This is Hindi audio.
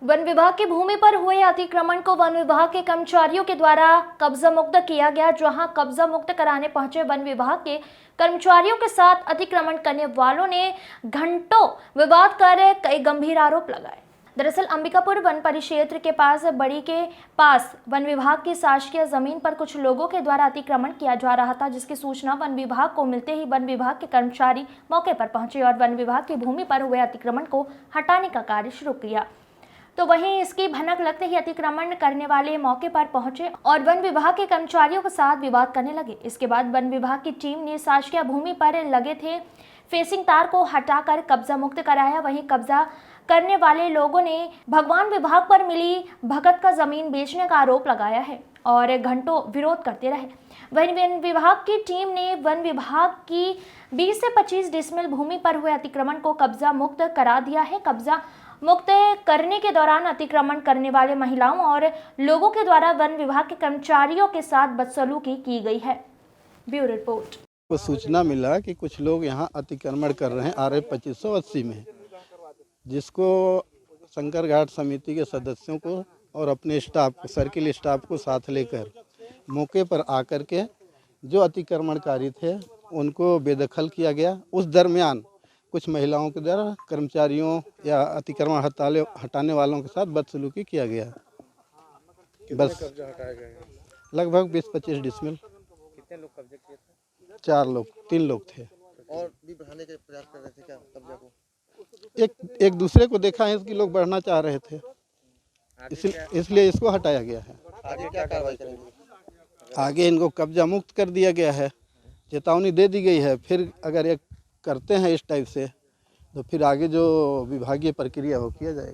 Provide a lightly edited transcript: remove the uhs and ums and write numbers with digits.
वन विभाग की भूमि पर हुए अतिक्रमण को वन विभाग के कर्मचारियों के द्वारा कब्जा मुक्त किया गया। जहां कब्जा मुक्त कराने पहुंचे वन विभाग के कर्मचारियों के साथ अतिक्रमण करने वालों ने घंटों विवाद कर कई गंभीर आरोप लगाए। दरअसल अंबिकापुर वन परिक्षेत्र के पास बड़ी के पास वन विभाग की शासकीय जमीन पर कुछ लोगों के द्वारा अतिक्रमण किया जा रहा था, जिसकी सूचना वन विभाग को मिलते ही वन विभाग के कर्मचारी मौके पर पहुंचे और वन विभाग की भूमि पर हुए अतिक्रमण को हटाने का कार्य शुरू किया। तो वहीं इसकी भनक लगते ही अतिक्रमण करने वाले मौके पर पहुंचे और वन विभाग के कर्मचारियों के साथ विवाद करने लगे। इसके बाद वन विभाग की टीम ने शासकीय भूमि पर लगे थे फेंसिंग तार को हटाकर कब्जा मुक्त कराया। वहीं कब्जा करने वाले लोगों ने भगवान विभाग पर मिली भगत का जमीन बेचने का आरोप लगाया है और घंटों विरोध करते रहे। वहीं वन विभाग की टीम ने वन विभाग की 20 से 25 डिसमिल भूमि पर हुए अतिक्रमण को कब्जा मुक्त करा दिया है। कब्जा मुक्त करने के दौरान अतिक्रमण करने वाले महिलाओं और लोगों के द्वारा वन विभाग के कर्मचारियों के साथ बदसलूकी की गई है। Bureau report. को सूचना मिला कि कुछ लोग यहाँ अतिक्रमण कर रहे हैं RA 2580 में, जिसको शंकर घाट समिति के सदस्यों को और अपने स्टाफ को, सर्किल स्टाफ को साथ लेकर मौके पर आकर के जो अतिक्रमणकारी थे उनको बेदखल किया गया। उस दरमियान कुछ महिलाओं के द्वारा कर्मचारियों या अतिक्रमण हटाने वालों के साथ बदसलूकी किया गया। बस कब्जा हटाए गए? लगभग 20-25 डिसमिल। कितने लोग कब्जा किए थे? 4 लोग, 3 लोग थे। और भी बढ़ाने के प्रयास कर रहे थे क्या कब्जा को? एक दूसरे को देखा है कि लोग बढ़ना चाह रहे थे, इसलिए इसको हटाया गया है। आगे क्या कार्रवाई करेंगे? आगे इनको कब्जा मुक्त कर दिया गया है, चेतावनी दे दी गई है। फिर अगर ये करते हैं इस टाइप से तो फिर आगे जो विभागीय प्रक्रिया हो किया जाएगा।